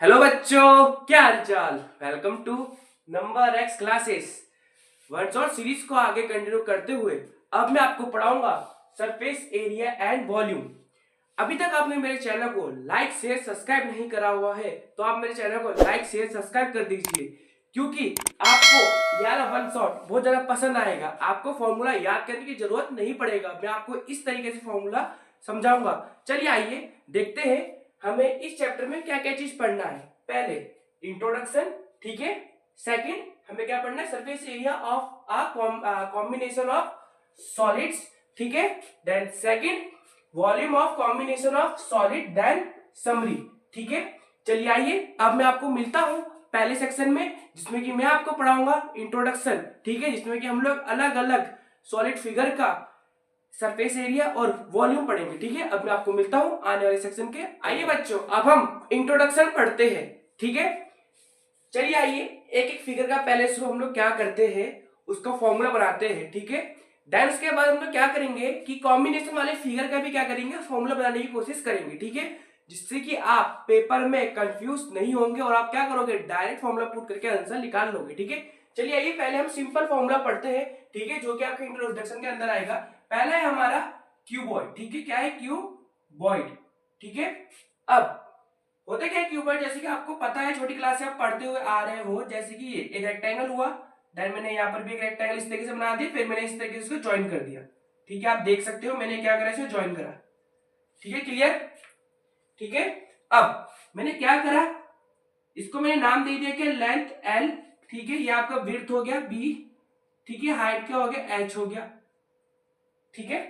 Hello बच्चों, क्या हालचाल। Welcome to number x classes. Words और सीरीज को आगे कंटिन्यू करते हुए अब मैं आपको पढ़ाऊंगा सरफेस एरिया एंड वॉल्यूम। अभी तक आपने मेरे चैनल को लाइक शेयर सब्सक्राइब नहीं करा हुआ है तो आप मेरे चैनल को लाइक शेयर सब्सक्राइब कर दीजिए, क्योंकि आपको यार वन शॉट बहुत ज्यादा पसंद आएगा। आपको फॉर्मूला याद करने की जरूरत नहीं पड़ेगा, मैं आपको इस तरीके से फॉर्मूला समझाऊंगा। चलिए आइए देखते हैं हमें इस चैप्टर में क्या क्या चीज पढ़ना है। पहले इंट्रोडक्शन, ठीक है। सेकंड हमें क्या पढ़ना है, surface area of a combination of solids, ठीक है। Then second volume of combination of solid, then summary, ठीक है। चलिए आइए अब मैं आपको मिलता हूं पहले सेक्शन में, जिसमें कि मैं आपको पढ़ाऊंगा इंट्रोडक्शन, ठीक है, जिसमें कि हम लोग अलग अलग सॉलिड फिगर का सरफेस एरिया और वॉल्यूम पढ़ेंगे, ठीक है। अब मैं आपको मिलता हूं आने वाले सेक्शन के। आइए बच्चों अब हम इंट्रोडक्शन पढ़ते हैं, ठीक है। चलिए आइए एक एक फिगर का पहले शुरू हम लोग क्या करते हैं, उसका फॉर्मूला बनाते हैं, ठीक है। देन उसके बाद हम लोग क्या करेंगे कि कॉम्बिनेशन वाले फिगर का भी क्या करेंगे, फॉर्मूला बनाने की कोशिश करेंगे, ठीक है, जिससे कि आप पेपर में कंफ्यूज नहीं होंगे और आप क्या करोगे, डायरेक्ट फॉर्मूला पुट करके आंसर निकाल लोगे, ठीक है। चलिए आइए पहले हम सिंपल फॉर्मूला पढ़ते हैं, ठीक है, जो कि आपके इंट्रोडक्शन के अंदर आएगा। पहला है हमारा क्यूबॉइड, ठीक है। क्या है, क्यूबॉइड, ठीक है। अब होता क्या है क्यूबॉइड, जैसे कि आपको पता है छोटी क्लास से आप पढ़ते हुए आ रहे हो, जैसे कि ये एक रेक्टेंगल हुआ, देन मैंने यहाँ पर भी एक रेक्टेंगल इस तरीके से बना दिया, फिर मैंने इस तरीके से इसको ज्वाइन कर दिया, ठीक है। आप देख सकते हो मैंने क्या करा, इसे ज्वाइन करा, ठीक है, क्लियर, ठीक है। अब मैंने क्या करा, इसको मैंने नाम दे दिया कि लेंथ एल, ठीक है, ये आपका विड्थ हो गया बी, ठीक है, हाइट क्या हो गया एच हो गया, ठीक है।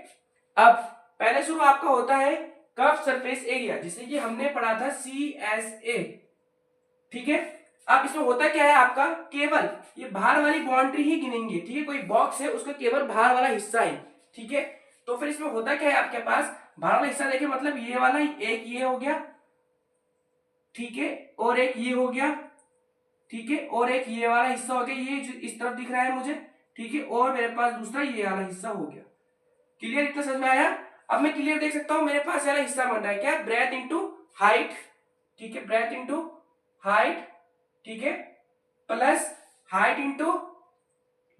अब पहले शुरू आपका होता है कर्व सरफेस एरिया, जिसे कि हमने पढ़ा था CSA, ठीक है। अब इसमें होता क्या है आपका, केवल ये बाहर वाली बाउंड्री ही गिनेंगे, ठीक है। कोई बॉक्स है उसका केवल बाहर वाला हिस्सा है, ठीक है। तो फिर इसमें होता क्या है आपके पास, बाहर वाला हिस्सा देखिए, मतलब ये वाला एक ये हो गया, ठीक है, और एक ये हो गया, ठीक है, और एक ये वाला हिस्सा हो गया, ये जो इस तरफ दिख रहा है मुझे, ठीक है, और मेरे पास दूसरा ये वाला हिस्सा हो गया। क्लियर, इतना समझ में आया। अब मैं क्लियर देख सकता हूं, मेरे पास वाला हिस्सा बन रहा है क्या, ब्रेथ इंटू हाइट, ठीक है, ब्रेथ इंटू हाइट, ठीक है, प्लस हाइट इंटू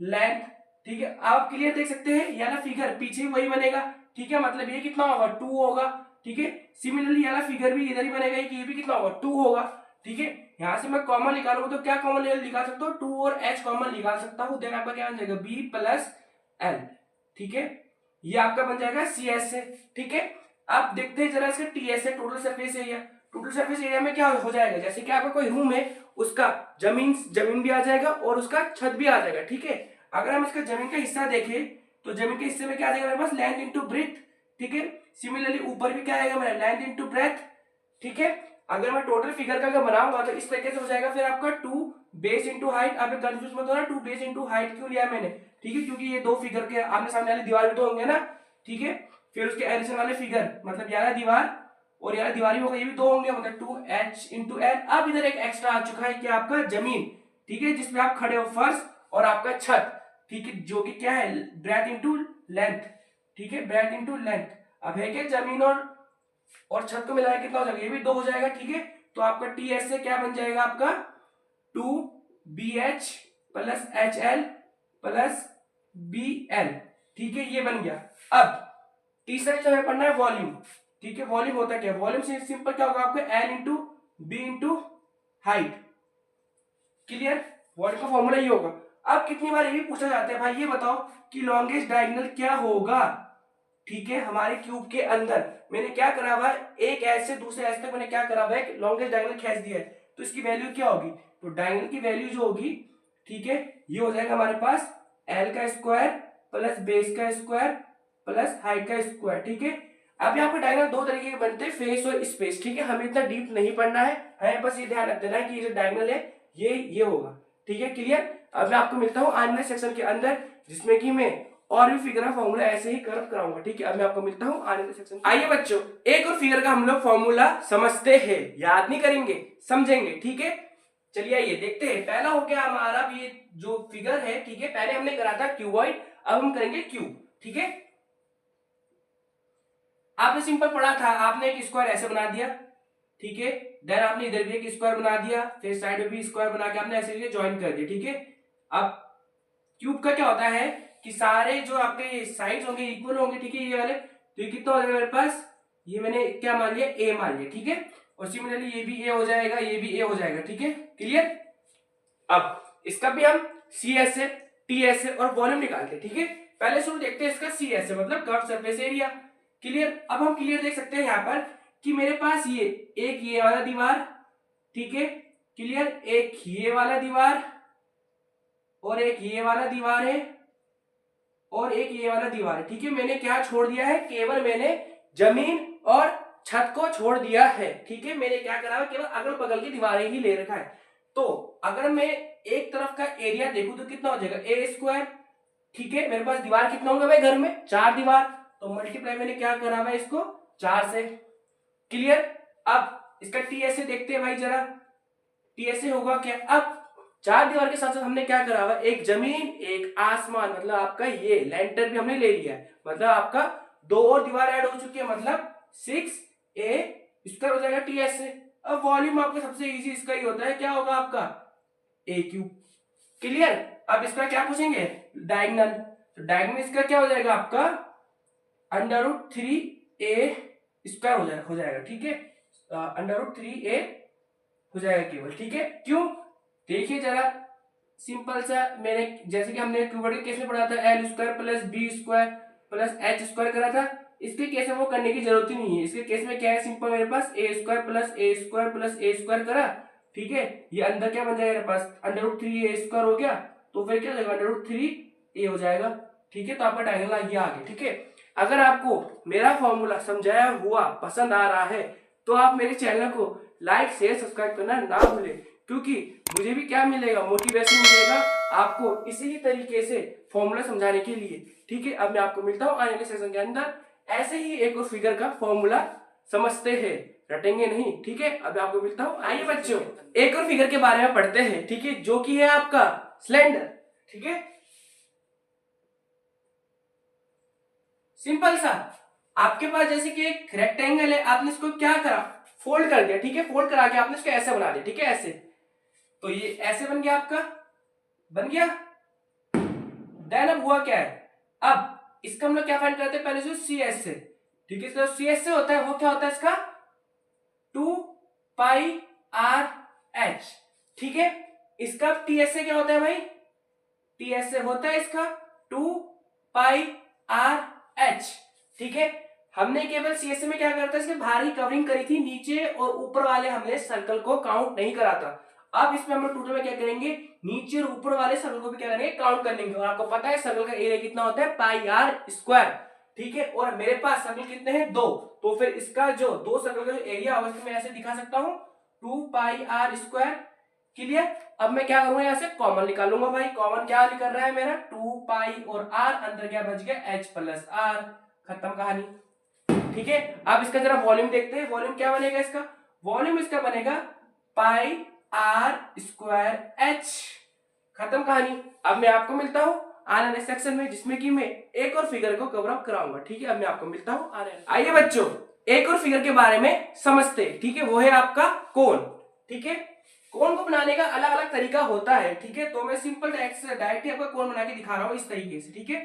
लेंथ, ठीक है। आप क्लियर देख सकते हैं, ये वाला फिगर पीछे वही बनेगा, ठीक है, मतलब ये कितना होगा 2 होगा, ठीक है। सिमिलरली ये वाला फिगर भी इधर ही बनेगा कि ये भी कितना होगा 2 होगा, ठीक है। यहां से मैं कॉमन निकालूंगा तो क्या कॉमन निकाल सकता हूँ, 2 और h कॉमन निकाल सकता हूँ, देन आपका क्या बन जाएगा b प्लस l, ठीक है। ये आपका बन जाएगा CS से, ठीक है। अब देखते हैं जरा इसका TS है, total surface area. Total surface area में क्या हो जाएगा, जैसे कि आपका कोई रूम है, उसका जमीन भी आ जाएगा और उसका छत भी आ जाएगा, ठीक है। अगर हम इसका जमीन का हिस्सा देखें तो जमीन के हिस्से में क्या आ जाएगा मेरे पास, लेंथ इंटू ब्रेथ, ठीक है। सिमिलरली ऊपर भी क्या आएगा मेरा, लेंथ इंटू ब्रेथ, ठीक है। अगर मैं टोटल फिगर का अगर बनाऊंगा तो इस तरीके से हो जाएगा, फिर आपका 2 बेस इंटू हाइट। अब कंफ्यूज मत होना, 2 बेस इंटू हाइट क्यों लिया मैंने, ठीक है, क्योंकि ये दो फिगर के आमने सामने वाली दीवार भी तो होंगे ना, ठीक है। फिर उसके एडिशन वाले फिगर, मतलब यार दीवार और यार दीवार भी होगा, ये भी दो होंगे, मतलब 2h इंटू एल। अब इधर एक एक्स्ट्रा आ चुका है कि आपका जमीन, ठीक है, जिसमें आप खड़े हो, फर्श और आपका छत, ठीक है, जो कि क्या है ब्रेथ इंटू लेंथ, ठीक है, ब्रेथ इंटू लेंथ। अब है क्या, जमीन और छत को मिलाया कितना हो जाएगा, ये भी 2 हो जाएगा, ठीक है। तो आपका TS से क्या बन जाएगा आपका 2BH plus HL plus BL, ठीक है, ये बन गया। अब तीसरा चीज हमें पढ़ना है वॉल्यूम, ठीक है। वॉल्यूम होता क्या है, वॉल्यूम से सिंपल क्या होगा आपका L into B into height, clear. Volume का फॉर्मूला ये होगा। अब कितनी बार ये भी पूछा जाता है, भाई ये बताओ कि लॉन्गेस्ट डायगोनल क्या होगा, ठीक है। हमारे क्यूब के अंदर मैंने क्या करा हुआ है, एक एज से दूसरे एज तक मैंने क्या करा हुआ है, लॉन्गेस्ट डायगोनल खींच दिया है, तो इसकी वैल्यू क्या होगी, तो डायगोनल की वैल्यू जो होगी, ठीक है, ये हो जाएगा हमारे पास एल का स्क्वायर प्लस बेस का स्क्वायर प्लस हाइट का स्क्वायर, ठीक है। अब यहाँ पर डायगोनल दो तरीके के बनते हैं, फेस और स्पेस, ठीक है। हमें इतना डीप नहीं पढ़ना है, हमें बस ये ध्यान रख देना है कि ये जो डायगोनल है ये होगा, ठीक है, क्लियर। अब मैं आपको मिलता हूँ आने वाले सेक्शन के अंदर, जिसमें कि मैं और भी फिगर का फॉर्मूला ऐसे ही कर्व कराऊंगा, ठीक है। अब मैं आपको मिलता हूं आने वाले सेक्शन में। आइए बच्चों एक और फिगर का हम लोग फॉर्मूला समझते हैं, याद नहीं करेंगे, समझेंगे, ठीक है। चलिए आइए देखते हैं। पहला हो गया हमारा ये जो फिगर है, ठीक है, पहले हमने करा था क्यूबॉइड, अब हम करेंगे क्यूब, ठीक है। आपने सिंपल पढ़ा था, आपने एक स्क्वायर ऐसे बना दिया, ठीक है, देन आपने इधर भी एक स्क्वायर बना दिया, फिर साइड में भी स्क्वायर बना के आपने ऐसे ज्वाइन कर दिया, ठीक है। अब क्यूब का क्या होता है कि सारे जो आपके साइड्स होंगे इक्वल होंगे, ठीक है, ये वाले, तो ये कितना हो जाएगा मेरे पास, ये मैंने क्या मान लिया, ए मान लिया, ठीक है। और सिमिलरली ये भी ए हो जाएगा, ये भी ए हो जाएगा, ठीक है, क्लियर। अब इसका भी हम C S A, T S A और वॉल्यूम निकालते हैं, ठीक है। पहले शुरू देखते हैं इसका सी एस ए मतलब कर्व सरफेस एरिया, क्लियर। अब हम क्लियर देख सकते हैं यहाँ पर कि मेरे पास ये एक ये वाला दीवार, ठीक है, क्लियर, एक ये वाला दीवार और एक ये वाला दीवार है और एक ये वाला दीवार है, ठीक है। मैंने क्या छोड़ दिया है, केवल मैंने जमीन और छत को छोड़ दिया है, ठीक है। मैंने क्या करा है, केवल अगल बगल की दीवारें ही ले रखा है। तो अगर मैं एक तरफ का एरिया देखूं तो कितना हो जाएगा, ए स्क्वायर, ठीक है। मेरे पास दीवार कितना होगा भाई घर में, 4 दीवार, तो मल्टीप्लाई मैंने क्या करा हुआ है इसको 4 से, क्लियर। अब इसका टीएसए देखते हैं भाई जरा, टीएसए होगा क्या, अब 4 दीवार के साथ साथ हमने क्या करा हुआ, एक जमीन एक आसमान, मतलब आपका ये लेंटर भी हमने ले लिया है, मतलब आपका 2 और दीवार ऐड हो चुकी है, मतलब 6a स्क्वायर हो जाएगा टीएसए। अब वॉल्यूम आपका सबसे इजी इसका ही होता है, क्या होगा आपका ए क्यूब, क्लियर। अब इसका क्या पूछेंगे, डायगोनल, तो डायगोनल इसका क्या हो जाएगा आपका √3a स्क्वायर हो जाएगा, ठीक है, √3a हो जाएगा केवल, ठीक है। क्यों, देखिए जरा सिंपल सा, मैंने जैसे कि हमने क्यूबॉइड के केस में पढ़ा था L square plus B square plus H square करा था, इसके केस में वो करने की जरूरत ही नहीं है। इसके केस में क्या है, सिंपल मेरे पास ए स्क्वायर प्लस ए स्क्वायर प्लस ए स्क्वायर करा, ठीक है। ये अंदर क्या बन जाएगा मेरे पास, √3a स्क्वायर हो गया, तो फिर क्या हो जाएगा √3a हो जाएगा, ठीक है। तो आपका डायगोनल ये आ गया, ठीक है। अगर आपको मेरा फॉर्मूला समझाया हुआ पसंद आ रहा है तो आप मेरे चैनल को लाइक शेयर सब्सक्राइब करना ना भूलें, क्योंकि मुझे भी क्या मिलेगा, मोटिवेशन मिलेगा आपको इसी ही तरीके से फॉर्मूला समझाने के लिए, ठीक है। अब मैं आपको मिलता हूँ आने वाले सेशन के अंदर, ऐसे ही एक और फिगर का फॉर्मूला समझते हैं, रटेंगे नहीं, ठीक है। अब मैं आपको मिलता हूँ, आइए बच्चों एक और फिगर के बारे में पढ़ते हैं, ठीक है, जो कि है आपका सिलेंडर, ठीक है। सिंपल सा, आपके पास जैसे कि एक रेक्टेंगल है, आपने इसको क्या करा, फोल्ड कर दिया, ठीक है, फोल्ड करा के आपने इसको ऐसे बना दिया, ठीक है, ऐसे, तो ये ऐसे बन गया आपका, बन गया। देन अब हुआ क्या है, अब इसका हम लोग क्या फाइंड करते हैं, पहले जो सी एस से, ठीक है, तो सी एस से होता है वो क्या होता है इसका 2πr/h, ठीक है। इसका टी एस से क्या होता है भाई, टी एस से होता है इसका 2πr/h, ठीक है। हमने केवल सी एस से में क्या करता है, इसके बाहर ही कवरिंग करी थी, नीचे और ऊपर वाले हमने सर्कल को काउंट नहीं करा था। अब इसमें हम लोग टोटल में क्या करेंगे, नीचे और ऊपर वाले सर्कल को भी क्या करेंगे, काउंट कर लेंगे। और आपको पता है सर्कल का एरिया कितना होता है, πr², ठीक है। और मेरे पास सर्कल कितने हैं, 2, तो फिर इसका जो 2 सर्कल का जो एरिया होगा मैं ऐसे दिखा सकता हूं 2πr², क्लियर। अब मैं क्या करूंगा, यहाँ से कॉमन निकालूंगा भाई, कॉमन क्या निकल रहा है मेरा 2π और r, अंदर क्या बच गया h + r, खत्म कहानी, ठीक है। अब इसका जरा वॉल्यूम देखते हैं, वॉल्यूम क्या बनेगा इसका, वॉल्यूम इसका बनेगा πr²h, खत्म कहानी। अब मैं आपको मिलता हूं आने वाले सेक्शन में, जिसमें कि मैं एक और फिगर को कवर अप कराऊंगा, ठीक है। अब मैं आपको मिलता हूं आने, आइए बच्चों एक और फिगर के बारे में समझते हैं, ठीक है, वो है आपका कोन, ठीक है। कोन को बनाने का अलग अलग तरीका होता है, ठीक है, तो मैं सिंपल डायरेक्ट आपका कोन बना के दिखा रहा हूं इस तरीके से, ठीक है,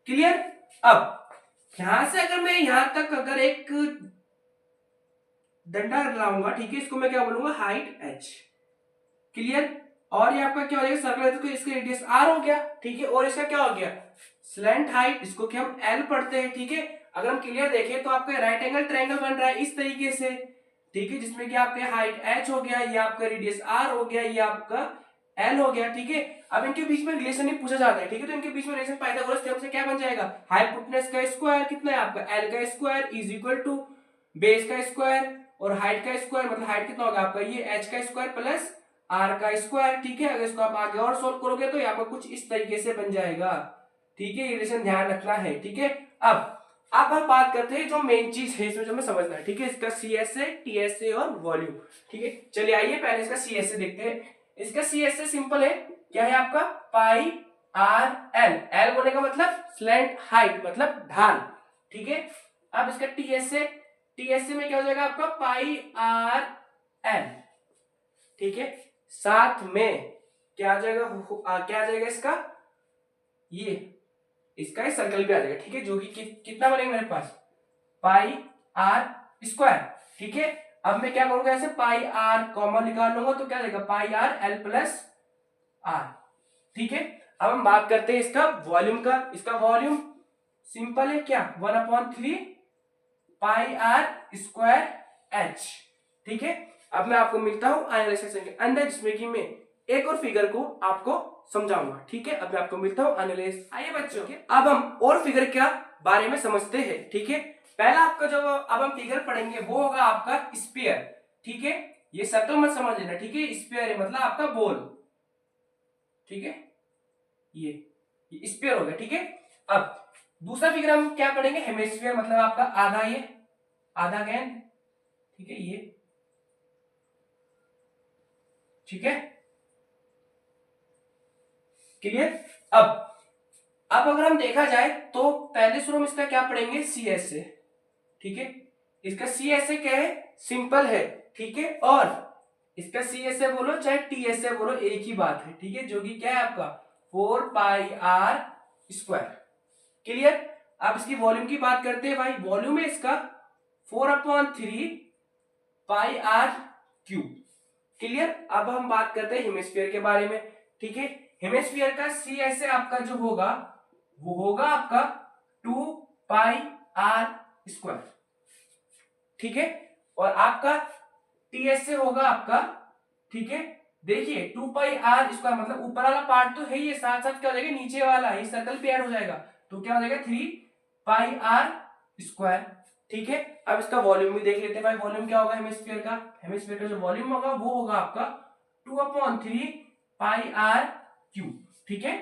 क्लियर। अब यहां से अगर मैं यहां तक अगर एक डंडा लाऊंगा, ठीक है, इसको मैं क्या बोलूंगा, हाइट h, क्लियर। और ये आपका क्या हो जाएगा, सर्कल है तो इसका रेडियस r हो गया, ठीक है। और इसका क्या हो गया, स्लैंट हाइट, इसको क्या हम l पढ़ते हैं, ठीक है। अगर हम क्लियर देखें तो आपका राइट एंगल ट्रायंगल बन रहा है इस तरीके से, ठीक है, जिसमें कि आपका हाइट h हो गया, ये आपका रेडियस r हो गया, ये आपका l हो गया, ठीक है। अब इनके बीच में रिलेशन ही पूछा जाता है, ठीक है, तो इनके बीच में रिलेशन पाइथागोरस थ्योरम से क्या बन जाएगा, हाइपोटेनस का स्क्वायर कितना है आपका l का square is equal to base का स्क्वायर और हाइट का स्क्वायर, मतलब हाइट कितना होगा आपका ये h का स्क्वायर प्लस r का स्क्वायर, ठीक है। अगर इसको आप आगे और सोल्व करोगे तो यहाँ पर कुछ इस तरीके से बन जाएगा, ठीक है, ये रिलेशन ध्यान रखना है, ठीक है। अब हम बात करते हैं जो मेन चीज है इसमें जो हमें समझना है, ठीक है, इसका C S A, T S A और वॉल्यूम, ठीक है। चलिए आइए पहले इसका सी एस ए देखते हैं। इसका सी एस ए सिंपल है, क्या है आपका πr/l, l बोलने का मतलब स्लैंट हाइट मतलब ढाल, ठीक है। अब इसका टी एस ए, टीएसए में क्या हो जाएगा आपका पाई आर एल, ठीक है। साथ में क्या आ जाएगा, क्या आ जाएगा इसका, ये इसका इस सर्कल पे आ जाएगा, ठीक है, जो कि कितना बनेगा मेरे पास पाई आर स्क्वायर, ठीक है। अब मैं क्या करूंगा, ऐसे पाई आर कॉमन निकाल लूंगा तो क्या आ जाएगा पाई आर एल प्लस आर, ठीक है। अब हम बात करते हैं इसका वॉल्यूम का। इसका वॉल्यूम सिंपल है, क्या 1/3 पाई आर स्क्वायर एच, ठीक है। अब मैं आपको मिलता हूं आने वाले सेक्शन के अंदर, जिसमें कि मैं एक और फिगर को आपको समझाऊंगा, ठीक है। अब मैं आपको मिलता हूं आने वाले। आइए बच्चों, अब हम और फिगर क्या बारे में समझते हैं, ठीक है। पहला आपका जो अब हम फिगर पढ़ेंगे वो होगा आपका स्फीयर, ठीक है। ये सर्कल मत समझ लेना, ठीक है। स्फीयर है मतलब आपका बॉल, ठीक है, ये स्फीयर हो गया, ठीक है। अब दूसरा फिगर हम क्या पढ़ेंगे, हेमिस्फीयर मतलब आपका आधा, ये आधा गेंद, ठीक है, ये ठीक है, क्लियर। अब अगर हम देखा जाए तो पहले शुरू में इसका क्या पढ़ेंगे, सी एस ए, ठीक है। इसका सी एस ए क्या है, सिंपल है, ठीक है। और इसका सी एस ए बोलो चाहे टी एस ए बोलो एक ही बात है, ठीक है, जो कि क्या है आपका 4 पाई आर स्क्वायर, क्लियर। अब इसकी वॉल्यूम की बात करते हैं भाई, वॉल्यूम है इसका 4/3 पाई आर क्यूब, क्लियर। अब हम बात करते हैं हेमिस्फीयर के बारे में, ठीक है। हेमिस्फीयर का सी एस ए आपका जो होगा वो होगा आपका 2 पाई आर स्क्वायर, ठीक है। और आपका टी एस ए होगा आपका, ठीक है, देखिए 2 पाई आर स्क्वायर मतलब ऊपर वाला पार्ट तो है ही, साथ साथ क्या हो जाएगा नीचे वाला है सर्कल पे ऐड हो जाएगा, तो क्या हो जाएगा 3 पाई आर स्क्वायर, ठीक है। अब इसका वॉल्यूम भी देख लेते हैं भाई, वॉल्यूम क्या होगा हेमिस्फीयर का, हेमिस्फीयर का जो वॉल्यूम होगा वो होगा आपका 2/3 पाई आर क्यूब, ठीक है।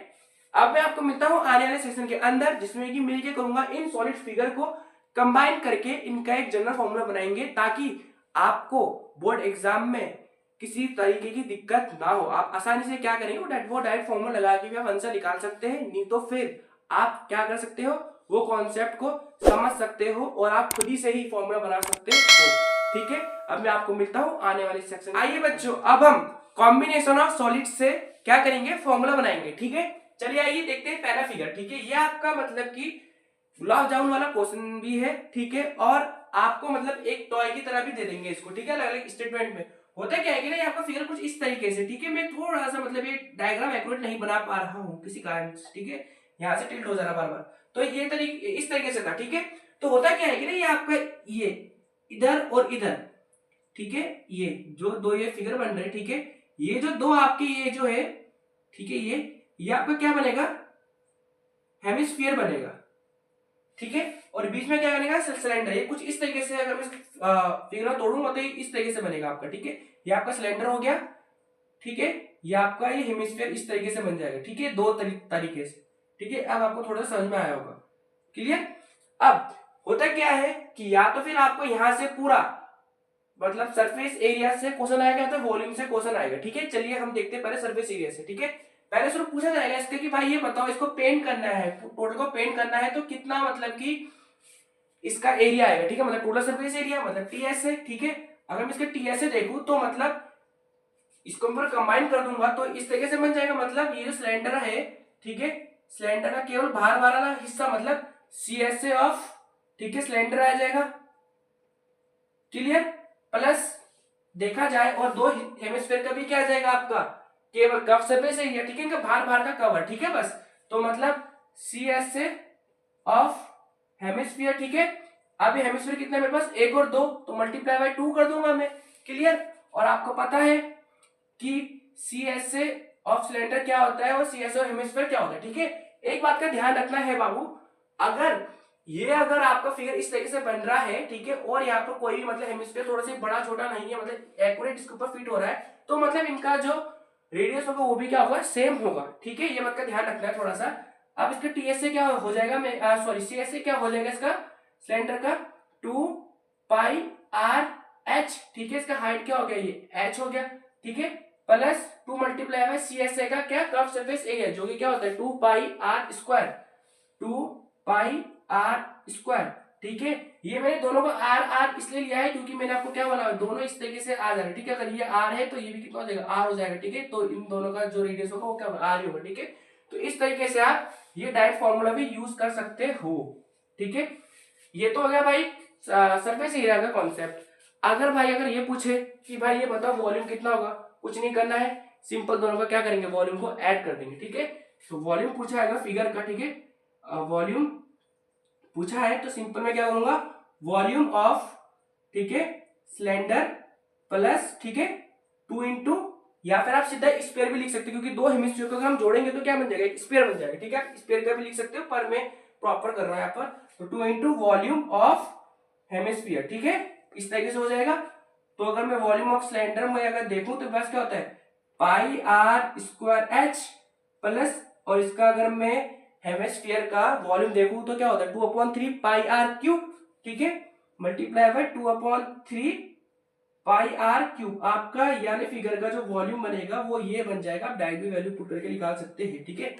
अब मैं आपको मिलता हूं आने वाले सेशन के अंदर, जिसमें कि मिलके करूंगा इन सॉलिड फिगर को कंबाइन करके इनका एक जनरल फॉर्मूला बनाएंगे, ताकि आपको बोर्ड एग्जाम में किसी तरीके की दिक्कत ना हो। आप आसानी से क्या करेंगे, वो डायरेक्ट फॉर्मूला लगा के भी आप आंसर निकाल सकते हैं, नहीं तो फिर आप क्या कर सकते हो, वो कॉन्सेप्ट को समझ सकते हो और आप खुद ही से ही फॉर्मूला बना सकते हो, ठीक है। अब मैं आपको मिलता हूं आने वाले सेक्शन। आइए बच्चों, अब हम कॉम्बिनेशन ऑफ सॉलिड से क्या करेंगे, फॉर्मूला बनाएंगे, ठीक है। चलिए आइए देखते हैं पहला फिगर, ठीक है। ये आपका मतलब कि गुलाब जामुन वाला क्वेश्चन भी है, ठीक है, और आपको मतलब एक टॉय की तरह भी दे देंगे इसको, ठीक है, अलग अलग स्टेटमेंट में। होता क्या है कि ना आपका फिगर कुछ इस तरीके से, ठीक है। मैं थोड़ा सा मतलब ये डायग्राम एक्यूरेट नहीं बना पा रहा हूँ किसी कारण से, ठीक है, यहाँ से टिल्ट हो जा रहा बार बार, तो ये तरीके इस तरीके से था, ठीक है। तो होता क्या है कि ना ये आपका ये इधर और इधर, ठीक है, ये जो दो ये फिगर बन रहे, ठीक है, ये जो दो आपके ये जो है, ठीक है, ये आपका क्या बनेगा, हेमिस्फीयर बनेगा, ठीक है। और बीच में क्या बनेगा, सिलेंडर। ये कुछ इस तरीके से अगर मैं फिगर तोड़ूंगा तो इस तरीके से बनेगा आपका, ठीक है। ये आपका सिलेंडर हो गया, ठीक है, ये आपका ये हेमिस्फीयर इस तरीके से बन जाएगा, ठीक है, दो तरीके से, ठीक है। अब आपको थोड़ा समझ में आया होगा, क्लियर। अब होता क्या है कि या तो फिर आपको यहां से पूरा मतलब सरफेस एरिया से क्वेश्चन आएगा, तो वॉल्यूम से क्वेश्चन आएगा, ठीक है। चलिए हम देखते हैं पहले सरफेस एरिया से, ठीक है। पहले शुरू पूछा जाएगा इसके कि भाई ये बताओ, इसको पेंट करना है, टोटल को पेंट करना है तो कितना मतलब कि इसका एरिया आएगा, ठीक है, मतलब टोटल सरफेस एरिया मतलब टीएस है, ठीक है। अगर मैं इसके टीएस से देखूं तो मतलब इसको मैं कंबाइन कर दूंगा तो इस तरीके से बन जाएगा, मतलब ये जो सिलेंडर है, ठीक है, सिलेंडर का केवल बाहर वाला हिस्सा मतलब सीएसए ऑफ, ठीक है, सिलेंडर आ जाएगा, क्लियर। प्लस देखा जाए और दो हेमिस्फीयर का भी क्या आ जाएगा आपका, केवल कफ सरफेस एरिया, ठीक है, इनका बाहर बाहर का कवर, ठीक है, बस। तो मतलब सीएसए ऑफ हेमिस्फीयर, ठीक है। अब ये हेमिस्फीयर कितना है मेरे पास, एक और दो, तो मल्टीप्लाई बाय 2 कर दूंगा मैं, क्लियर। और आपको पता है कि सीएसए ऑफ सिलेंडर क्या होता है और सीएसए ऑफ हेमिस्फीयर क्या होता है, ठीक है। एक बात का ध्यान रखना है बाबू, अगर आपका फिगर इस तरीके से बन रहा है, ठीक है, और यहाँ पर कोई भी मतलब हेमिस्फीयर थोड़ा सा बड़ा छोटा नहीं है, मतलब एक्यूरेट इसके ऊपर फिट हो रहा है, तो मतलब इनका जो रेडियस होगा वो भी क्या होगा, सेम होगा, ठीक है। ये बात का ध्यान रखना है थोड़ा सा। अब इसका टीएसए क्या हो जाएगा, सॉरी सीएसए क्या हो जाएगा इसका सिलेंडर का 2 पाई आर एच, ठीक है। इसका हाइट क्या हो गया, ये एच हो गया, ठीक है, प्लस 2 मल्टीप्लाई बाय सीएसए का क्या कर्व सरफेस एरिया, जो कि क्या होता है 2 pi r square, 2 pi r square ठीक है। ये मैंने दोनों को आर आर इसलिए लिया है क्योंकि मैंने आपको क्या बोला, दोनों इस तरीके से आ जाएगा, ठीक है। अगर ये आर है तो ये भी कितना हो जाएगा, आर हो जाएगा, ठीक है। तो इन दोनों का जो रेडियस होगा वो क्या होगा, आर ही होगा, ठीक है। तो इस तरीके से आप ये डायरेक्ट फॉर्मूला भी यूज कर सकते हो, ठीक है। ये तो हो गया भाई सरफेस एरिया का कॉन्सेप्ट। अगर भाई अगर ये पूछे कि भाई ये बताओ वॉल्यूम कितना होगा, कुछ नहीं करना है, सिंपल दोनों का क्या करेंगे, वॉल्यूम को ऐड कर देंगे, ठीक है। तो वॉल्यूम पूछा है फिगर का, ठीक है। वॉल्यूम पूछा है तो सिंपल में क्या करूंगा, वॉल्यूम ऑफ, ठीक है, सिलेंडर प्लस, ठीक है, 2 इंटू, या फिर आप सीधा स्पेयर भी लिख सकते हो क्योंकि दो हेमिस्फीयर को अगर हम जोड़ेंगे तो क्या बन जाएगा, स्पेयर बन जाएगा, ठीक है। स्पेयर का भी लिख सकते हो पर मैं प्रॉपर कर रहा हूं यहाँ पर। तो 2 इंटू वॉल्यूम ऑफ हेमिस्फीयर, ठीक है, इस तरीके से हो जाएगा। तो अगर मैं वॉल्यूम ऑफ सिलेंडर में अगर देखूं तो बस क्या होता है, पाई आर स्क्वायर एच प्लस, और इसका अगर मैं हेमिस्फीयर का वॉल्यूम देखूं तो क्या होता है, 2/3 पाई आर क्यूब, ठीक है, multiply by 2/3 pi R cube. आपका यानी फिगर का जो वॉल्यूम बनेगा वो ये बन जाएगा। आप डायरेक्ट भी वैल्यू पुट करके निकाल सकते हैं, ठीक है।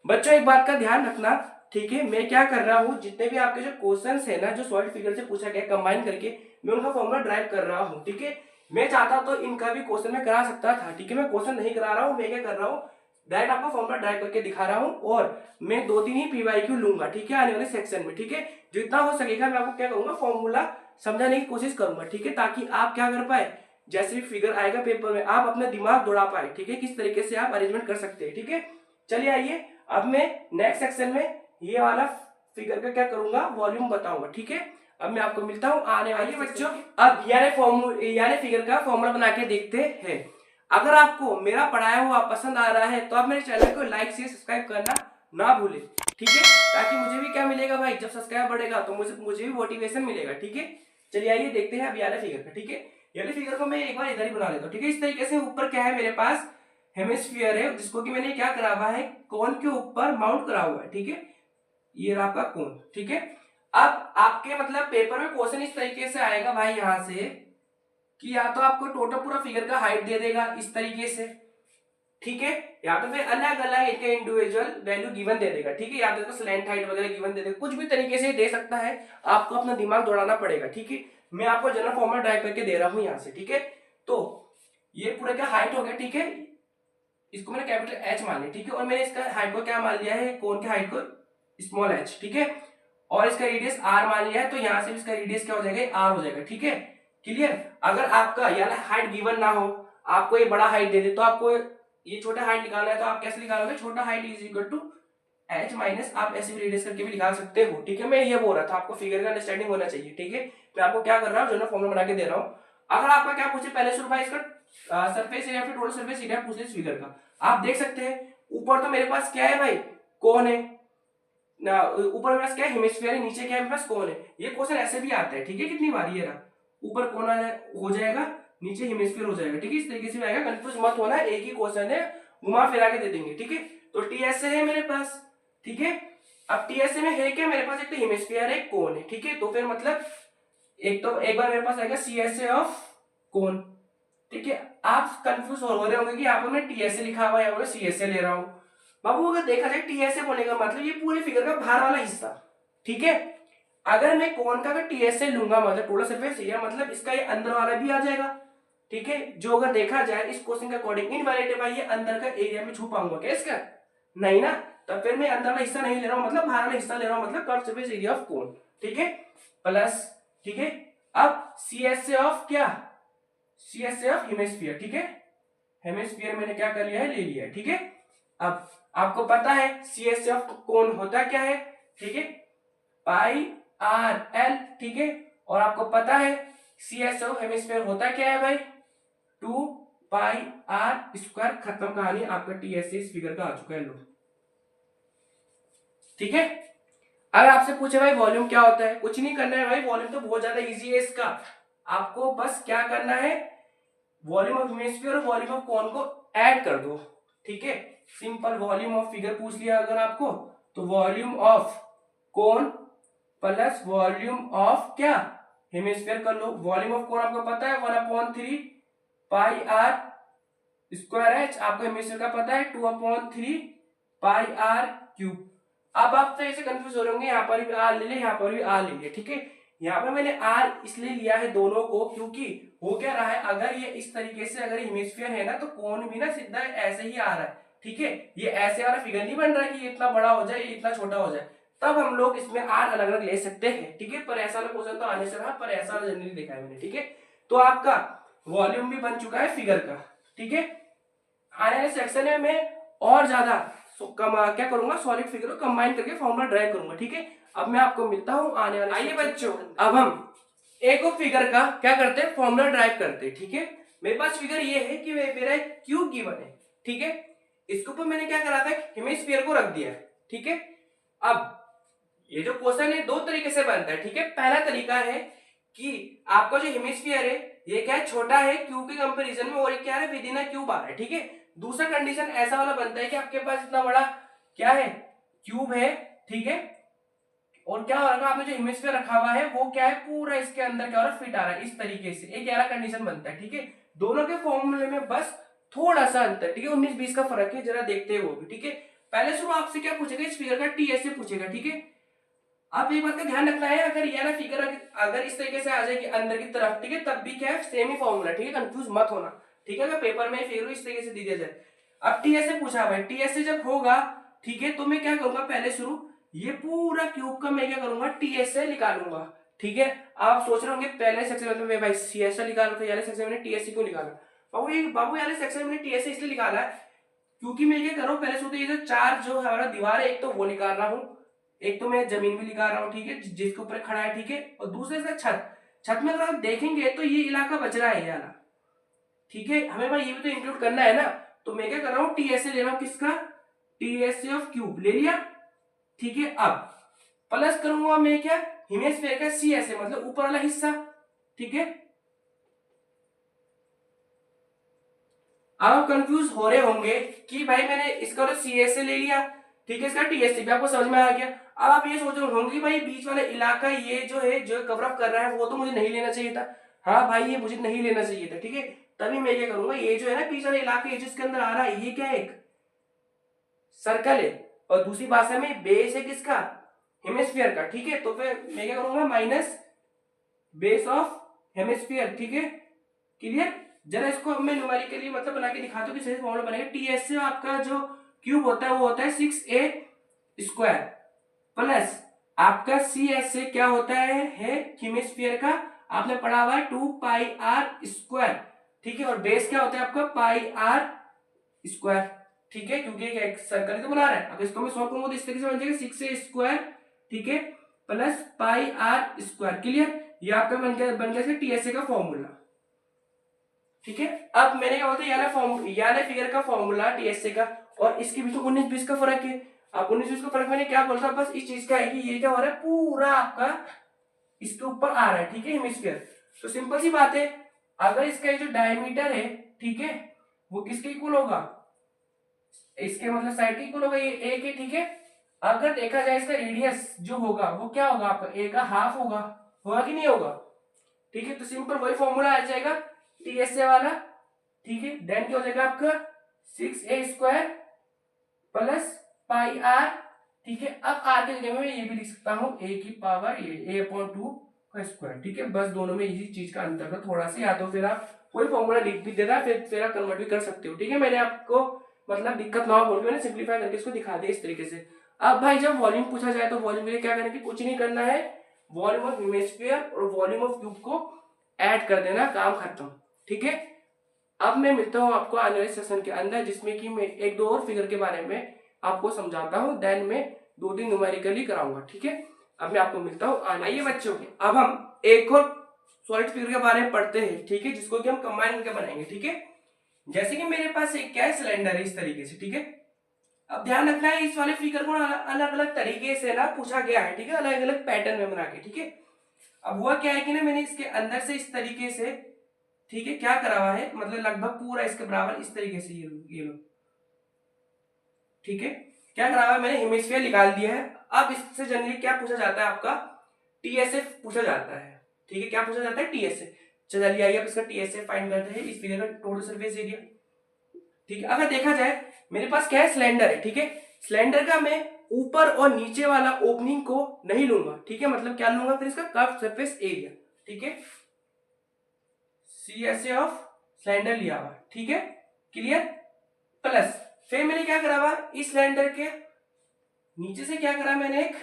बच्चों एक बात का ध्यान रखना, ठीक है, मैं क्या कर रहा हूँ, जितने भी आपके जो क्वेश्चंस है ना जो सॉलिड फिगर से पूछा गया कंबाइन करके मैं उनका फॉर्मूला ड्राइव कर रहा हूँ, ठीक है। मैं चाहता तो इनका भी क्वेश्चन में करा सकता था, ठीक है। मैं क्वेश्चन नहीं करा रहा हूँ, मैं क्या कर रहा हूँ, डायरेक्ट आपको फॉर्मूला ड्राइव करके दिखा रहा हूँ। और मैं 2-3 ही पीवाईक्यू लूंगा, ठीक है, आने वाले सेक्शन में, ठीक है। जितना हो सकेगा मैं आपको क्या करूंगा, फॉर्मूला समझाने की कोशिश करूंगा, ठीक है, ताकि आप क्या कर पाए, जैसे भी फिगर आएगा पेपर में आप अपना दिमाग दौड़ा पाए, ठीक है, किस तरीके से आप अरेंजमेंट कर सकते हैं, ठीक है। चलिए आइए अब मैं नेक्स्ट सेक्शन में ये वाला फिगर का क्या करूंगा, वॉल्यूम बताऊंगा, ठीक है। अब मैं आपको मिलता हूं आने वाले बच्चों। अब यानी फिगर का फॉर्मूला बना के देखते हैं। अगर आपको मेरा पढ़ाया हुआ पसंद आ रहा है तो आप मेरे चैनल को लाइक शेयर सब्सक्राइब करना ना भूलें, ठीक है, ताकि मुझे भी क्या मिलेगा भाई, जब सब्सक्राइब बढ़ेगा तो मुझे भी मोटिवेशन मिलेगा, ठीक है। चलिए आइए देखते हैं अब यानी फिगर का, ठीक है। यानी फिगर को मैं एक बार इधर ही बना लेता हूँ, ठीक है। इस तरीके से ऊपर क्या है मेरे पास, हेमिस्फीयर है जिसको कि मैंने क्या करा हुआ है, कोन के ऊपर माउंट करा हुआ है, ठीक है। ये रहा आपका कोन, ठीक है। अब आपके मतलब पेपर में क्वेश्चन इस तरीके से आएगा भाई यहां से कि या तो आपको टोटल पूरा फिगर का हाइट दे देगा इस तरीके से, ठीक है, या तो फिर अलग अलग एक इंडिविजुअल वैल्यू गिवन दे देगा, ठीक है, या तो स्लैंट हाइट वगैरह गिवन दे देगा, कुछ भी तरीके से दे सकता है। आपको अपना दिमाग दौड़ाना पड़ेगा, ठीक है। मैं आपको जनरल फॉर्मूला ड्राइव करके दे रहा हूं यहां से, ठीक है। तो ये पूरा क्या हाइट हो गया, ठीक है, इसको मैंने कैपिटल एच मान लिया, ठीक है। और मैंने इसका हाइट को क्या मान लिया है, कोन के हाइट को स्मॉल एच, ठीक है। और इसका रेडियस आर मान लिया है, तो यहां से इसका रेडियस क्या हो जाएगा, आर हो जाएगा, ठीक है, क्लियर। अगर आपका यानी हाइट गिवन ना हो, आपको ये बड़ा हाइट दे दे, तो आपको ये छोटा हाइट निकालना है, तो आप कैसे निकालोगे, छोटा height is equal to H minus, आप ऐसे भी रेडियस करके भी निकाल सकते हो, ठीक है। मैं ये बोल रहा था आपको फिगर का अंडरस्टैंडिंग होना चाहिए, ठीक है। मैं आपको क्या कर रहा हूँ, जो ना फॉर्मूला बना के दे रहा हूँ। अगर आपका क्या पूछे पहले शुरू भाई इसका सरफेस एरिया फिर टोटल सरफेस एरिया पूछ ले इस फिगर का, आप देख सकते हैं ऊपर तो मेरे पास क्या है भाई, कोन है ना, ऊपर मेरे पास क्या है, हेमिस्फीयर है, नीचे क्या है मेरे पास, कोन है। ये क्वेश्चन ऐसे भी आता है, ठीक है, कितनी बार ये रहा, ऊपर कोन हो जाएगा, नीचे हेमिस्फीयर हो जाएगा, ठीक है, इस तरीके से आएगा, कंफ्यूज मत होना, एक ही क्वेश्चन है, घुमा फिरा के दे देंगे, ठीक है। तो टीएसए है मेरे पास, ठीक है। अब टीएसए में है क्या मेरे पास, एक तो हेमिस्फीयर है, कोन है, ठीक है। तो फिर मतलब एक तो एक बार मेरे पास आएगा सीएसए ऑफ कोन, ठीक है। आप कंफ्यूज हो रहे होंगे कि यहाँ पर मैं टीएसए लिखा हुआ है, यहाँ पर सीएसए ले रहा हूं। बाबू अगर देखा जाए टीएसए बोलने का मतलब ये पूरे फिगर का बाहर वाला हिस्सा, ठीक है। अगर मैं कोन का अगर टीएसए लूंगा मतलब टोटल सरफेस एरिया, मतलब इसका ये अंदर वाला भी आ जाएगा, ठीक है। जो अगर देखा जाए इस क्वेश्चन के अकॉर्डिंग इनवैलिड भाई, ये अंदर का एरिया में छू पाऊंगा क्या इसका, नहीं ना। तब फिर मैं अंदर वाला हिस्सा नहीं ले रहा हूं, मतलब बाहर वाला हिस्सा ले रहा हूं, मतलब total surface area of cone, ठीक है, प्लस, ठीक है। अब सीएसए ऑफ क्या, सीएसए ऑफ हेमिस्फीयर, ठीक है। हेमिस्फीयर मैंने क्या कर लिया है, ले लिया है, ठीक है। अब आपको पता है सीएसए ऑफ कोन होता क्या है, ठीक है, पाई आर एल, ठीक है। और आपको पता है सीएसए ऑफ हेमिस्फीयर होता क्या है भाई, 2 पाई आर स्क्वायर। खत्म कहानी, आपका टीएसए इस फिगर का आ चुका है, लो, ठीक है। अगर आपसे पूछे भाई वॉल्यूम क्या होता है, कुछ नहीं करना है भाई, वॉल्यूम तो बहुत ज्यादा इजी है इसका। आपको बस क्या करना है, वॉल्यूम ऑफ हेमिस्फीयर और वॉल्यूम ऑफ कोन को ऐड कर दो, ठीक है। सिंपल वॉल्यूम ऑफ फिगर पूछ लिया अगर आपको, तो volume of cone plus volume of क्या, हेमिस्फीयर कर लो। वॉल्यूम ऑफ कोन आपको पता है 1/3 पाई आर स्क्वायर एच, आपको हेमिस्फीयर का पता है 2/3 पाई आर क्यूब। अब आप तो ऐसे कंफ्यूज हो रहे होंगे, यहाँ पर भी आर ले ले, यहाँ पर भी आर ले ले, ठीक है। यहाँ पर मैंने आर इसलिए लिया है दोनों को, क्योंकि हो क्या रहा है, अगर ये इस तरीके से अगर हेमिस्फीयर है ना, तो कोण भी ना सीधा ऐसे ही आ रहा है, ठीक है। ये ऐसे वाला फिगर नहीं बन रहा है कि ये इतना बड़ा हो जाए, ये इतना छोटा हो जाए, तब हम लोग इसमें आर अलग अलग ले सकते हैं, ठीक है। पर ऐसा वाला क्वेश्चन तो आने से रहा, पर ऐसा वाला जनरली देखा है मैंने, ठीक है। तो आपका वॉल्यूम भी बन चुका है फिगर का, ठीक है। आने वाले सेक्शन में मैं और ज्यादा क्या करूंगा, सॉलिड फिगर को कंबाइन करके फॉर्मूला ड्राइव करूंगा, ठीक है। अब मैं आपको मिलता हूं आने वाले। आइए बच्चों, अब हम एक और फिगर का क्या करते हैं, फॉर्मूला ड्राइव करते हैं, ठीक है। मेरे पास फिगर ये है कि मेरा एक क्यूब गिवन है, ठीक है। इसके ऊपर मैंने क्या करा था, हेमिस्फीयर को रख दिया है, ठीक है। अब ये जो क्वेश्चन है दो तरीके से बनता है, ठीक है। पहला तरीका है कि आपका जो हेमिस्फीयर है ये क्या है, छोटा है क्यूब के कंपैरिजन में, और क्या है, विद इन अ क्यूब आ रहा है, ठीक है। दूसरा कंडीशन ऐसा वाला बनता है कि आपके पास इतना बड़ा क्या है, क्यूब है, ठीक है। और क्या होगा, आपने जो हेमिस्फीयर रखा हुआ है वो क्या है, पूरा इसके अंदर क्या हो रहा है, फिट आ रहा है, इस तरीके से एक ऐसा कंडीशन बनता है, ठीक है। दोनों के फॉर्मूले में बस थोड़ा सा अंतर, ठीक है, 19-20 का फर्क है, जरा देखते हैं वो भी, ठीक है। पहले शुरू आपसे क्या पूछेगा, इस फिगर का टीएस से पूछेगा, ठीक है। आप एक बात का ध्यान रखना है, अगर ये ना फिगर अगर इस तरीके से आ जाएगी अंदर की तरफ, ठीक है, तब भी क्या है, सेम ही फॉर्मूला, ठीक है, कंफ्यूज मत होना, ठीक है। अगर पेपर में फिगर इस तरीके से दी जाए, अब टीएस से पूछा भाई, टीएस से जब होगा, ठीक है, तो मैं क्या करूंगा, पहले शुरू ये पूरा क्यूब का मैं क्या करूंगा, टीएस से निकालूंगा, ठीक है। आप सोच रहे होंगे पहले सेक्शन में भाई सीएस से निकाला, तो याले सेक्शन में टीएस क्यों निकाला, बाबू याले सेक्शन में टीएस इसलिए निकाला है क्योंकि मैं क्या कर रहा हूँ, पहले शुरू ये जो चार जो हमारा दीवार है, एक तो वो निकाल रहा हूँ, एक तो मैं जमीन भी निकाल रहा हूँ, ठीक है, जिसके ऊपर खड़ा है, ठीक है। और दूसरे से छत में अगर आप देखेंगे तो ये इलाका बच रहा है, ये वाला, ठीक है। हमें भाई ये भी तो इंक्लूड करना है ना, तो मैं क्या कर रहा हूँ, टीएसए ले रहा हूँ, किसका, टीएसए ऑफ क्यूब ले लिया, ठीक है। अब प्लस करूंगा मैं क्या, हेमिस्फीयर का सीएसए मतलब ऊपर वाला हिस्सा, ठीक है। अब आप कंफ्यूज हो रहे होंगे कि भाई मैंने इसका तो सीएसए ले लिया, ठीक है, इसका टीएसए भी आपको समझ में आ गया। अब आप ये सोच रहे होंगे कि भाई बीच वाला इलाका ये जो है, जो कवर अप कर रहा है, वो तो मुझे नहीं लेना चाहिए था। हाँ भाई, ये मुझे नहीं लेना चाहिए था, ठीक है। तभी मैं क्या करूंगा, ये जो है ना बीच वाला इलाका, ये जिसके अंदर आ रहा है, ये क्या है, एक सर्कल है, और दूसरी भाषा में बेस है किसका, हेमिस्फीयर का, ठीक है। तो फिर मैं क्या करूंगा, माइनस बेस ऑफ हेमिस्फीयर, ठीक है, क्लियर। जरा इसको अब मैं न्यूमेरिकली मतलब बना के दिखाता हूँ कि सही फॉर्मूला बनेगा। टीएस से आपका जो क्यूब होता है वो होता है 6a स्क्वायर, प्लस आपका सी एस से क्या होता है हेमिस्फीयर का, आपने पढ़ा हुआ है 2πr², ठीक है। और बेस क्या होता है आपका πr², ठीक है, क्योंकि एक सर्कल तो बना रहा है। अब इसको मैं सॉल्व करूंगा तो इस तरीके से बन जाएगा 6a², ठीक है, प्लस πr², क्लियर। ये आपका बन गया टीएसए का फॉर्मूला, ठीक है। अब मैंने क्या बोलते यानी फिगर का फॉर्मूला टीएसए का, और इसके बीच में 19-20 का फर्क है। अब 19-20 का फर्क मैंने क्या बोलता, बस इस चीज का है कि ये क्या हो रहा है, पूरा आपका इसके ऊपर आ रहा है, ठीक है, हेमिस्फीयर। तो सिंपल सी बात है, अगर इसका जो डायमीटर है, ठीक है, वो किसके इक्वल होगा, इसके मतलब साइड के इक्वल होगा, ये ए के, ठीक है। अगर देखा जाए इसका रेडियस जो होगा वो क्या होगा, आपका ए का हाफ होगा कि नहीं होगा, ठीक है। तो सिंपल वही फॉर्मूला आ जाएगा टीएसए वाला, ठीक है। देन क्या हो जाएगा आपका 6a² प्लस πr, ठीक है। अब आर के जगह में ये भी लिख सकता हूँ a की पावर a/2 का स्क्वायर, ठीक है। बस दोनों में इसी चीज का अंतर है थोड़ा सा, या तो फिर आप कोई फॉर्मूला लिख भी देना, फिर आप कन्वर्ट भी कर सकते हो, ठीक है। मैंने आपको मतलब दिक्कत ना हो बोल के मैंने सिंप्लीफाई करके इसको दिखा दिया इस तरीके से। अब भाई जब वॉल्यूम पूछा जाए तो वॉल्यूम के लिए क्या करना है, कुछ नहीं करना है, वॉल्यूम ऑफ हेमिस्फीयर और वॉल्यूम ऑफ क्यूब को ऐड कर देना, काम खत्म, ठीक है। अब मैं मिलता हूँ आपको आने वाले सेशन के अंदर, जिसमें कि मैं एक दो और फिगर के बारे में आपको समझाता हूँ, देन मैं 2 दिन न्यूमेरिकली कराऊंगा, ठीक है। अब मैं आपको मिलता हूँ आइए बच्चों के, अब हम एक और सॉलिड फिगर के बारे में पढ़ते हैं, ठीक है, जिसको कि हम कंबाइन करके बनाएंगे, ठीक है। जैसे कि मेरे पास एक क्या सिलेंडर है इस तरीके से, ठीक है। अब ध्यान रखना है, इस वाले फिगर को अलग अलग तरीके से ना पूछा गया है, ठीक है, अलग अलग पैटर्न में बना के, ठीक है। अब हुआ क्या है कि ना मैंने इसके अंदर से इस तरीके से, ठीक है, क्या करा हुआ है, मतलब लगभग पूरा इसके बराबर इस तरीके से ये लो, ठीक है, क्या करा हुआ है मैंने, हेमिस्फीयर निकाल दिया है। अब इससे जनरली क्या पूछा जाता है, आपका टीएसए पूछा जाता है, ठीक है, क्या पूछा जाता है, टीएसए। चलिए आइए अब इसका टीएसए फाइंड करते हैं, इस फिगर का टोटल सरफेस एरिया, ठीक है। अगर देखा जाए मेरे पास क्या है, सिलेंडर है, ठीक है। सिलेंडर का मैं ऊपर और नीचे वाला ओपनिंग को नहीं लूंगा, ठीक है, मतलब क्या लूंगा फिर इसका कर्व सरफेस एरिया, ठीक है, CSA ऑफ सिलेंडर लिया हुआ, ठीक है, क्लियर। प्लस फिर मैंने क्या करा हुआ, इस सिलेंडर के नीचे से क्या करा, मैंने एक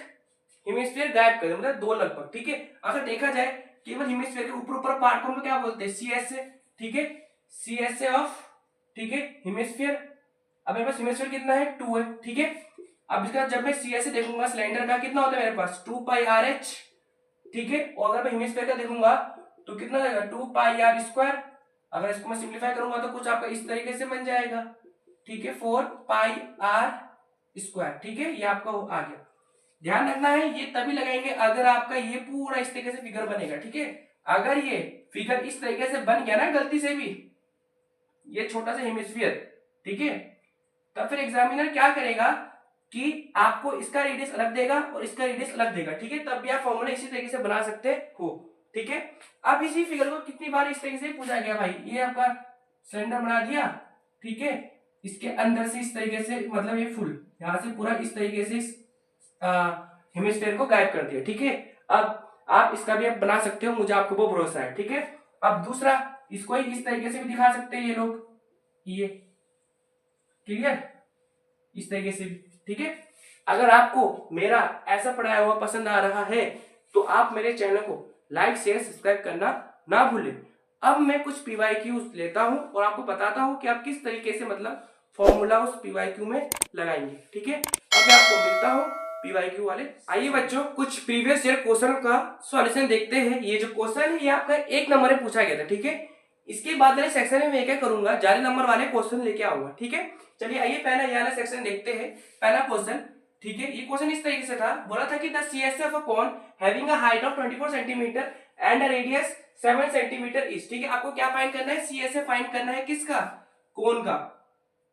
हेमिस्फीयर गायब कर दिया, मतलब दो लगभग, ठीक है। अगर देखा जाए केवल हेमिस्फीयर के ऊपर ऊपर पार्ट को हम क्या बोलते हैं, CSA, ठीक है, CSA ऑफ, ठीक है, हेमिस्फीयर। अब मेरे पास हेमिस्फीयर कितना है, 2 है, ठीक है। अब इसका जब मैं CSA देखूंगा सिलेंडर का कितना होता है मेरे पास, 2 पाई RH, ठीक है। और अगर मैं हेमिस्फीयर का देखूंगा तो कितना जाएगा, 2 पाई R स्क्वायर। अगर इसको मैं सिंप्लीफाई करूंगा तो कुछ आपका इस तरीके से बन जाएगा, ठीक है, 4 पाई R स्क्वायर, ठीक है, ये आपका आ गया। ध्यान रखना है ये तभी लगाएंगे अगर आपका ये पूरा इस तरीके से फिगर बनेगा, ठीक है। अगर ये फिगर इस तरीके से बन गया ना गलती से भी, ये छोटा सा हेमिस्फीयर, ठीक है, तब फिर एग्जामिनर क्या करेगा कि आपको इसका रेडियस अलग देगा और इसका रेडियस अलग देगा, ठीक है, तब भी आप फॉर्मूला इसी तरीके से बना सकते हो, ठीक है। अब इसी फिगर को कितनी बार इस तरीके से पूछा गया, भाई ये आपका सिलेंडर बना दिया, ठीक है, इसके अंदर से इस तरीके से, मतलब ये फुल यहां से पूरा इस तरीके से हेमिस्फीयर को गायब कर दिया, ठीक है। अब आप इसका भी आप बना सकते हो, मुझे आपको वो भरोसा है, ठीक है। अब दूसरा, इसको ही इस तरीके से भी दिखा सकते हैं ये लोग, ये क्लियर, इस तरीके से, ठीक है। अगर आपको मेरा ऐसा पढ़ाया हुआ पसंद आ रहा है तो आप मेरे चैनल को लाइक शेयर सब्सक्राइब करना ना भूलें। अब मैं कुछ PYQ लेता हूं और आपको बताता हूं कि आप किस तरीके से मतलब फॉर्मूला उस PYQ में लगाएंगे, ठीक है। अब मैं आपको मिलता हूं PYQ वाले। आइए बच्चों, कुछ प्रीवियस ईयर क्वेश्चन का सॉल्यूशन देखते हैं। ये जो क्वेश्चन है ये आपका 1 नंबर में पूछा गया था, ठीक है। इसके बाद वाले सेक्शन में मैं क्या करूंगा, ज्यादा नंबर वाले क्वेश्चन लेके आऊंगा, ठीक है। चलिए आइए पहला ये वाला सेक्शन देखते हैं। पहला क्वेश्चन, ठीक है, ये क्वेश्चन इस तरीके से था, बोला था कि the CSA of a cone having a height of 24 centimetre and a radius 7 centimetre is, ठीक है। आपको क्या फाइंड करना है, CSA फाइंड करना है, किसका, कोन का,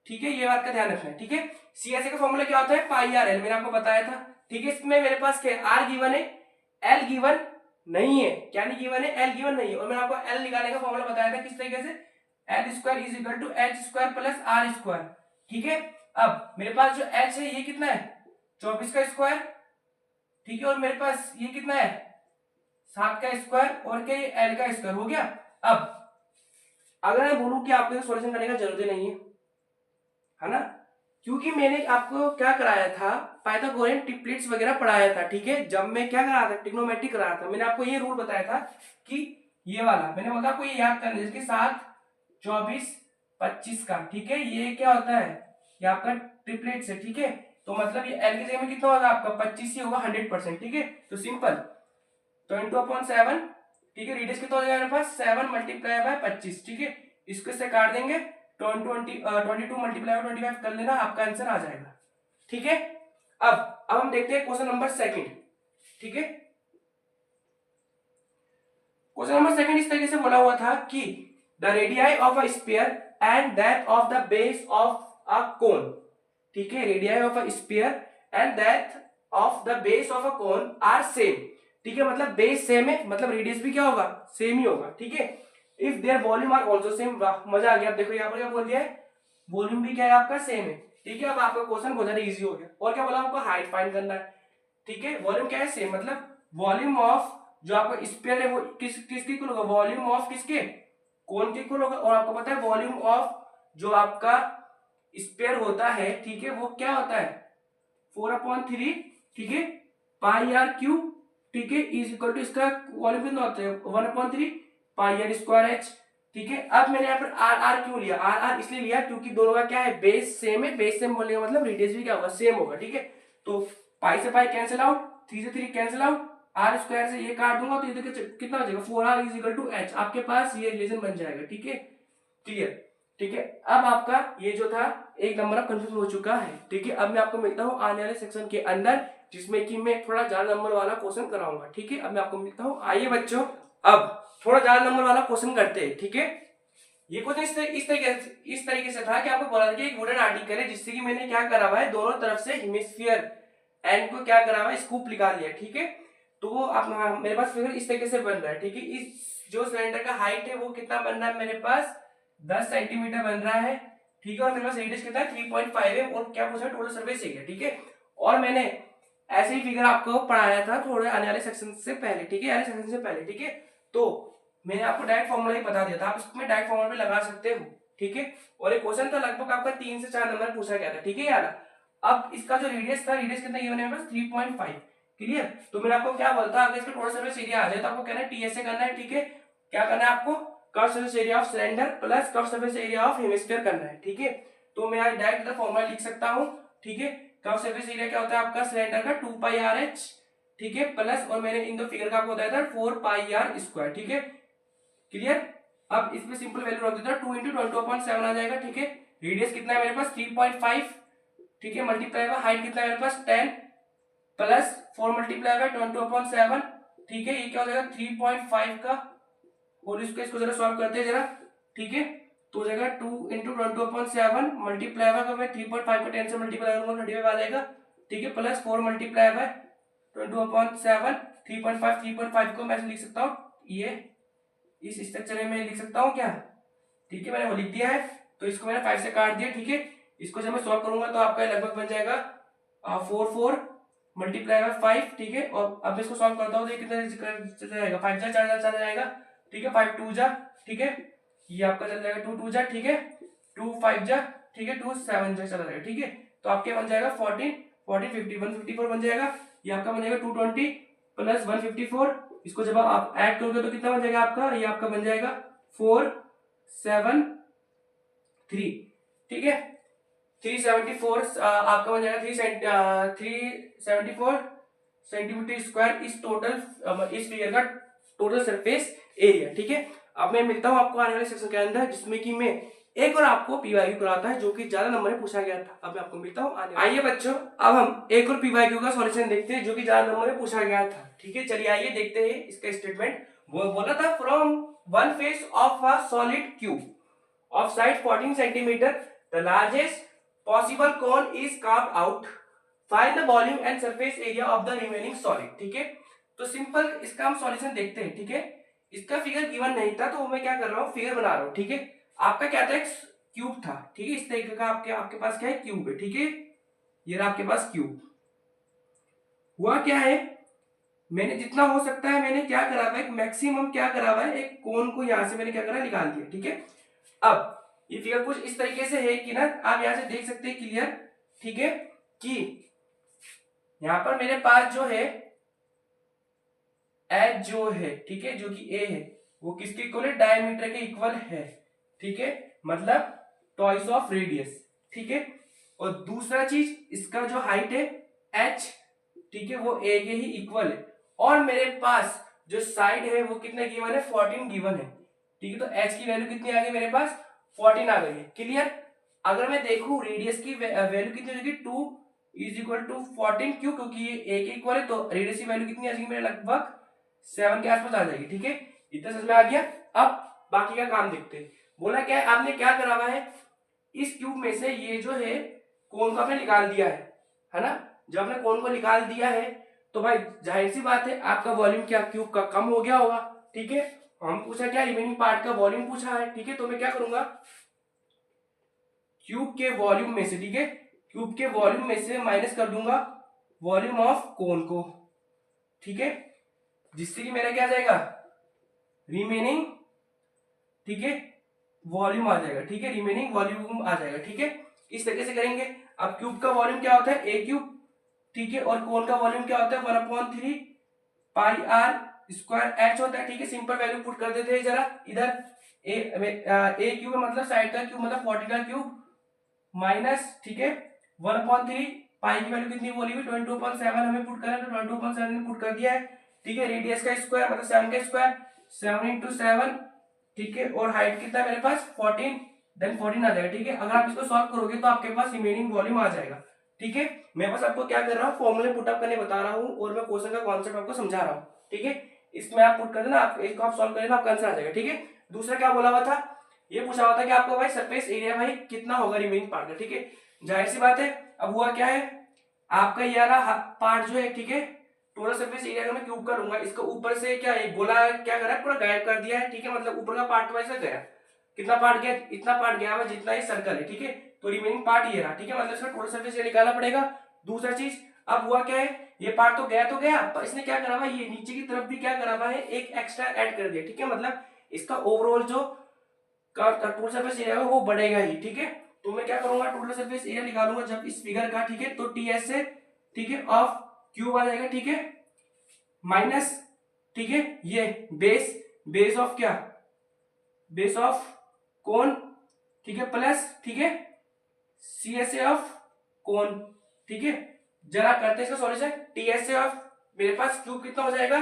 ठीक है, ये बात का ध्यान रखना है, ठीक है। CSA का फॉर्मूला क्या होता है, पाई आर एल, मैंने आपको बताया था, ठीक है। इसमें मेरे पास क्या आर गिवन है, एल गिवन नहीं है, क्या नहीं गिवन है, एल गिवन नहीं है। और मैंने आपको एल निकालने का फॉर्मूला बताया था किस तरीके से, L square is equal to H square plus R square, ठीक है। अब मेरे पास जो एच है ये कितना है, 24 का स्क्वायर, ठीक है, और मेरे पास ये कितना है, 7 का स्क्वायर, और क्या ये एल का स्क्वायर हो गया। अब अगर मैं बोलूं कि आपको सॉल्यूशन करने का जरूरत नहीं है ना, क्योंकि मैंने आपको क्या कराया था, पाइथागोरियन ट्रिप्लेट्स वगैरह पढ़ाया था, ठीक है। जब मैं क्या कराया था, ट्रिग्नोमेट्री कराया था, मैंने आपको ये रूल बताया था कि ये वाला मैंने बोला आपको ये याद करना है, जिसके 7 24 25 का, ठीक है, ये क्या होता है, ये आपका ट्रिपलेट्स है, ठीक है। तो मतलब ये एल की जगह में कितना होगा आपका 25 ही होगा 100%, ठीक है। तो सिंपल, तो इंटू अपॉन 7, ठीक है, रेडियस कितना हो जाएगा मेरे पास 7 मल्टीप्लाई बाय 25, ठीक है। इसको इससे काट देंगे, 22 मल्टीप्लाई बाय 25 कर लेना, आपका आंसर आ जाएगा, ठीक है। अब हम देखते हैं क्वेश्चन नंबर सेकंड, ठीक है। क्वेश्चन नंबर सेकंड इस तरीके से बोला हुआ था कि the radii of a sphere and that of the base of a cone, ठीक है, radii of a sphere and that of the base of a cone are same, ठीक है, मतलब बेस सेम है, मतलब रेडियस भी क्या होगा, सेम ही होगा, ठीक है। If there volume are also same, मजा आ गया। अब देखो यहाँ पर क्या बोल दिया है, वॉल्यूम भी क्या है आपका सेम है, ठीक है। अब आपका क्वेश्चन बहुत ज्यादा इजी हो गया। और क्या बोला आपको, हाइट फाइंड करना है, ठीक है। वॉल्यूम क्या है, सेम, मतलब वॉल्यूम ऑफ जो आपका स्फीयर है वो किसके इक्वल होगा, वॉल्यूम ऑफ किसके, कोन के इक्वल होगा। और आपको पता है वॉल्यूम ऑफ जो आपका स्फीयर होता है, ठीक है, वो क्या होता है 4/3, ठीक है, पाई आर क्यूब, ठीक है, इज इक्वल टू इसका वॉल्यूम कितना होता है 1/3 पाई आर स्क्वायर एच, ठीक है। अब मैंने यहाँ पर आर आर क्यों लिया, आर आर इसलिए लिया क्योंकि दोनों का क्या है, बेस सेम है, बेस सेम बोलने का मतलब रेडियस भी क्या होगा, सेम होगा, ठीक है। तो पाई से पाई कैंसिल आउट, 3 से 3 कैंसिल आउट, आर स्क्वायर से ये काट दूंगा तो ये कितना हो जाएगा 4r is equal to H, आपके पास ये रिलेशन बन जाएगा, ठीक है, क्लियर, ठीक है। अब आपका ये जो था 1 नंबर अब कंफ्यूज हो चुका है, ठीक है। अब मैं आपको मिलता हूँ आने वाले सेक्शन के अंदर, जिसमें कि मैं थोड़ा ज्यादा नंबर वाला क्वेश्चन कराऊंगा, ठीक है। अब मैं आपको मिलता हूँ। आइए बच्चों, अब थोड़ा ज्यादा नंबर वाला क्वेश्चन करते हैं, ठीक है। ये क्वेश्चन इस तरीके से था कि आपको बोला था कि एक वुडन आर्टिकल है, जिससे कि मैंने क्या करा हुआ है, दोनों तरफ से हेमिस्फीयर एंड को क्या करा हुआ है, स्कूप लिखा लिया, ठीक है। तो वो आप मेरे पास फिगर इस तरीके से बन रहा है, ठीक है। इस जो सिलेंडर का हाइट है वो कितना बन रहा है, मेरे पास 10 सेंटीमीटर बन रहा है, ठीक है। और मेरे पास रेडियस कितना है 3.5 है, और क्या पूछा टोटल सरफेस एरिया, ठीक है। और मैंने ऐसे ही फिगर आपको पढ़ाया था थोड़े आने वाले सेक्शन से पहले, ठीक है, आने सेक्शन से पहले, ठीक है। तो मैंने आपको डायरेक्ट फॉर्मूला ही बता दिया था, आप इसमें डायरेक्ट फॉर्मूला भी लगा सकते हो, ठीक है। और एक क्वेश्चन था लगभग आपका 3 से 4 नंबर पूछा गया था, ठीक है यार। अब इसका जो रेडियस था, रेडियस कितना गिवन है बस 3.5, क्लियर। तो मैंने आपको क्या बोलता, अगर इसका टोटल सरफेस एरिया आ जाए तो आपको कहना है टीएसए करना है, ठीक है। क्या करना है आपको, curve surface area of cylinder plus curve surface area of hemisphere करना है, ठीक है। तो मैं डायरेक्ट फॉर्मूला लिख सकता हूं, ठीक है। कर्व सरफेस एरिया क्या होता है आपका सिलेंडर का 2 पाई आर एच, ठीक है, प्लस और मैंने इन दो फिगर का आपको बताया था 4 पाई आर स्क्वायर, ठीक है, क्लियर। अब इसमें सिंपल वैल्यू रख देता हूं, 2 इंटू 22/7 आ जाएगा, ठीक है। रेडियस कितना है मेरे पास 3.5, ठीक है, मल्टीप्लाई बाय हाइट कितना है मेरे पास 10 प्लस 4 मल्टीप्लाई बाय 22/7, ठीक है। ये क्या हो जाएगा 3.5 का और इसको जरा सॉल्व करते हैं जरा, ठीक है। तो हो जाएगा 2 इंटू 22/7 मल्टीप्लाई बाय, मैं 3.5 को 10 से मल्टीप्लाई करूंगा 35 आ जाएगा, ठीक है, प्लस 4 मल्टीप्लाई बाय 22/7, 3.5 को मैं लिख सकता हूँ ये इस स्ट्रक्चर में लिख सकता हूँ क्या, ठीक है, मैंने वो लिख दिया है। तो इसको मैंने 5 से काट दिया, ठीक है। इसको जब मैं सॉल्व करूंगा तो आपका लगभग बन जाएगा 4 मल्टीप्लाई बाय 5, ठीक है। और अब मैं इसको सॉल्व करता हूँ तो कितना चल जाएगा 5 जा 4 चला जाएगा, ठीक है, 5 2 जा, ठीक है, ये आपका चल जाएगा 2 2 जा, ठीक है, 2 5 जा, ठीक है, 2 7 जा चला जाएगा, ठीक है। तो आपके बन जाएगा 14 14 50 154 बन जाएगा, ये आपका बन जाएगा 220 प्लस 154। इसको जब आप ऐड करोगे तो कितना बन जाएगा आपका, ये आपका बन जाएगा 473, ठीक है, 374 आपका बन जाएगा 374 सेंटीमीटर स्क्वायर इस टोटल इस फिगर का टोटल सरफेस एरिया, ठीक है। अब मैं मिलता हूं आपको आने वाले सेक्शन के अंदर जिसमें कि मैं एक और आपको पीवाईक्यू कराता है जो कि ज्यादा नंबर में पूछा गया था। अब मैं आपको मिलता हूं आइए बच्चों, अब हम एक और पीवाईक्यू का सॉल्यूशन देखते हैं जो कि ज्यादा नंबर में पूछा गया था, ठीक है। चलिए आइए देखते हैं इसका स्टेटमेंट। वो बोला था from one face of a solid cube of side 14 centimeter, the largest possible cone is carved out. Find the volume and surface area of the remaining solid, ठीक है। तो सिंपल इसका हम सॉल्यूशन देखते हैं, ठीक है। इसका फिगर गिवन नहीं था तो मैं क्या कर रहा हूँ, फिगर बना रहा हूँ, ठीक है। आपका क्या था, एक क्यूब था, ठीक है, इस तरीके का आपके पास क्या है, क्यूब है, ठीक है। ये रहा आपके पास क्यूब। हुआ क्या है, मैंने जितना हो सकता है मैंने क्या करा हुआ है, एक मैक्सिमम क्या करा हुआ है, एक कोन को यहां से मैंने क्या करा, निकाल दिया, ठीक है। अब ये फिगर कुछ इस तरीके से है कि ना, आप यहां से देख सकते हैं क्लियर, ठीक है, कि यहां पर मेरे पास जो है एच जो है, ठीक है, जो कि ए है, वो किसके इक्वल है, डायमीटर के इक्वल है, ठीक है, मतलब ट्वाइस ऑफ रेडियस, ठीक है। और दूसरा चीज इसका जो हाइट है एच, ठीक है, वो ए के ही इक्वल है। और मेरे पास जो साइड है वो कितना गिवन है, 14 गिवन है, ठीक है। तो एच की वैल्यू कितनी आ गई मेरे पास, 14 आ गई है, क्लियर। अगर मैं देखूं रेडियस की वैल्यू कितनी होगी, 2 इज इक्वल टू 14, क्यों, क्योंकि ये ए के इक्वल है, तो रेडियस की वैल्यू कितनी आ जाएगी मेरे लगभग 7 के आसपास आ जाएगी, ठीक है। इतना समझ में आ गया। अब बाकी का काम देखते हैं। बोला क्या है, आपने क्या करा हुआ है, इस क्यूब में से ये जो है कोन को आपने निकाल दिया है ना। जब आपने कोन को निकाल दिया है तो भाई जाहिर सी बात है आपका वॉल्यूम क्या क्यूब का कम हो गया होगा, ठीक है। हम पूछा क्या, रिमेनिंग पार्ट का वॉल्यूम पूछा है, ठीक है। तो मैं क्या करूंगा, क्यूब के वॉल्यूम में से, ठीक है, क्यूब के वॉल्यूम में से माइनस कर दूंगा वॉल्यूम ऑफ कोन को, ठीक है, जिससे कि मेरा क्या आ जाएगा, रिमेनिंग, ठीक है, वॉल्यूम आ जाएगा, ठीक है, रिमेनिंग वॉल्यूम आ जाएगा, ठीक है। इस तरीके से करेंगे। अब क्यूब का वॉल्यूम क्या होता है, ए क्यूब, ठीक है, और कोन का वॉल्यूम क्या होता है 1/3 पाई आर स्क्वायर एच होता है, ठीक है। सिंपल वैल्यू पुट कर देते हैं जरा इधर, ए क्यूब मतलब साइड का क्यूब मतलब 40 का क्यूब माइनस, ठीक है, 1/3 पाई की वैल्यू कितनी बोली हुई 22/7 हमें पुट करना है, तो 22/7 ने पुट कर दिया है, ठीक है। रेडियस का स्क्वायर मतलब 7 का स्क्वायर, 7 into 7, ठीक है, और हाइट कितना है मेरे पास 14, देन 14 आ जाएगा, ठीक है। अगर आप इसको सॉल्व करोगे तो आपके पास रिमेनिंग वॉल्यूम आ जाएगा, ठीक है। मैं बस आपको क्या कर रहा हूँ, फॉर्मूले पुट अप करने बता रहा हूँ और मैं क्वेश्चन का कॉन्सेप्ट आपको समझा रहा हूँ, ठीक है। इसमें आप पुट कर देना, आप इसको आप सॉल्व कर देना, आपका आंसर आ जाएगा, ठीक है। दूसरा क्या बोला हुआ था, ये पूछा हुआ था कि आपको भाई सरफेस एरिया भाई कितना होगा रिमेनिंग पार्ट का, ठीक है। जाहिर सी बात है, अब हुआ क्या है, आपका ये वाला पार्ट जो है, ठीक है, टोटल सरफेस एरिया का मैं क्यूब कर लूंगा, इसको ऊपर से क्या एक गोला क्या करा है, पूरा गायब कर दिया है, ठीक है, मतलब ऊपर का पार्ट तो ऐसा गया, कितना पार्ट गया, इतना पार्ट गया जितना ये सर्कल है, ठीक है। तो रिमेनिंग पार्ट ये रहा, ठीक है, मतलब इसका टोटल सरफेस एरिया निकालना पड़ेगा। दूसरा चीज, अब हुआ क्या है, ये पार्ट तो गया पर इसने क्या करा हुआ, ये नीचे की तरफ भी क्या करा हुआ है, एक एक्स्ट्रा ऐड कर दिया, ठीक है। मतलब इसका ओवरऑल जो टोटल सरफेस एरिया है वो बढ़ेगा ही, ठीक है। तो मैं क्या करूंगा, टोटल सरफेस एरिया निकालूंगा जब इस फिगर का, ठीक है। तो टीएस से, ठीक है, ऑफ क्यूब आ जाएगा, ठीक है, माइनस, ठीक है, ये बेस ऑफ क्या, बेस ऑफ कोन, ठीक है, प्लस, ठीक है, सीएसए ऑफ कोन, ठीक है। जरा करते हैं इसका सॉल्यूशन। टीएसए ऑफ, मेरे पास क्यूब कितना हो जाएगा,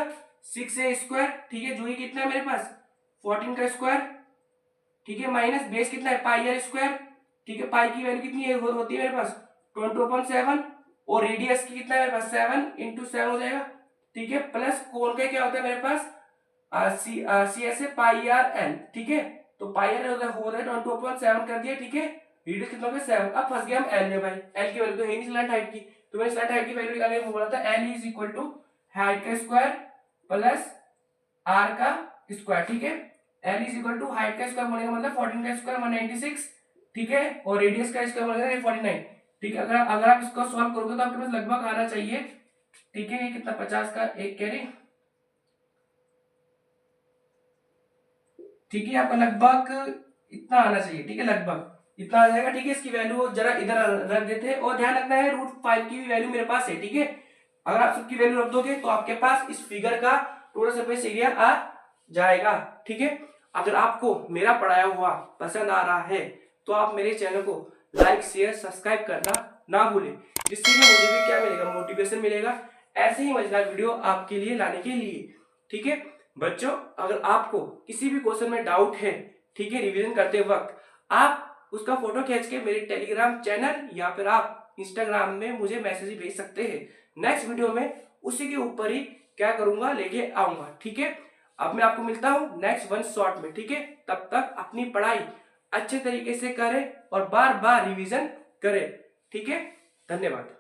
6a², ठीक है, जो ये कितना है मेरे पास 14 का स्क्वायर, ठीक है, माइनस बेस कितना है πr², ठीक है, पाई की वैल्यू कितनी है होती है मेरे पास 20/7, और रेडियस की कितना है मेरे पास 7 × 7 हो जाएगा, ठीक है, प्लस कोण का क्या होता है मेरे पास सी एस ए πr/l, ठीक है। तो πr हो रहा है 20/7 कर दिया, ठीक है, रेडियस कितना हो गया 7। अब फंस गया हम एल में, भाई एल की वैल्यू तो है नहीं स्लैंट हाइट की, तो मैंने स्लैंट हाइट की वैल्यू निकालने को बोला था, L is equal to height का स्क्वायर प्लस आर का स्क्वायर, ठीक है। L is equal to height का स्क्वायर बोलेगा मतलब 14 का स्क्वायर 196, ठीक है, और रेडियस का स्क्वायर बोलेगा 49, ठीक है। अगर आप इसको सॉल्व करोगे तो आपके पास लगभग आना चाहिए, ठीक है, ये कितना 50 का एक कैरी, ठीक है, आपका लगभग इतना आना चाहिए, ठीक है, लगभग इतना आ जाएगा, ठीक है। इसकी वैल्यू जरा इधर रख देते हैं, और ध्यान रखना है √5 की भी वैल्यू मेरे पास है, ठीक है। अगर आप सबकी वैल्यू रख दोगे तो आपके पास इस फिगर का टोटल सरफेस एरिया आ जाएगा, ठीक है। अगर आपको मेरा पढ़ाया हुआ पसंद आ रहा है तो आप मेरे चैनल को लाइक शेयर सब्सक्राइब करना ना भूलें, जिससे कि मुझे भी क्या मिलेगा, मोटिवेशन मिलेगा ऐसे ही मजेदार वीडियो आपके लिए लाने के लिए, ठीक है। बच्चों, अगर आपको किसी भी क्वेश्चन में डाउट है, ठीक है, रिवीजन करते वक्त, आप उसका फोटो खींच के मेरे टेलीग्राम चैनल या फिर आप इंस्टाग्राम में मुझे मैसेज भेज सकते हैं। नेक्स्ट वीडियो में उसी के ऊपर ही क्या करूंगा, लेके आऊंगा, ठीक है। अब मैं आपको मिलता हूं नेक्स्ट वन शॉट में, ठीक है। तब तक अपनी पढ़ाई अच्छे तरीके से करें और बार बार रिवीजन करें, ठीक है। धन्यवाद।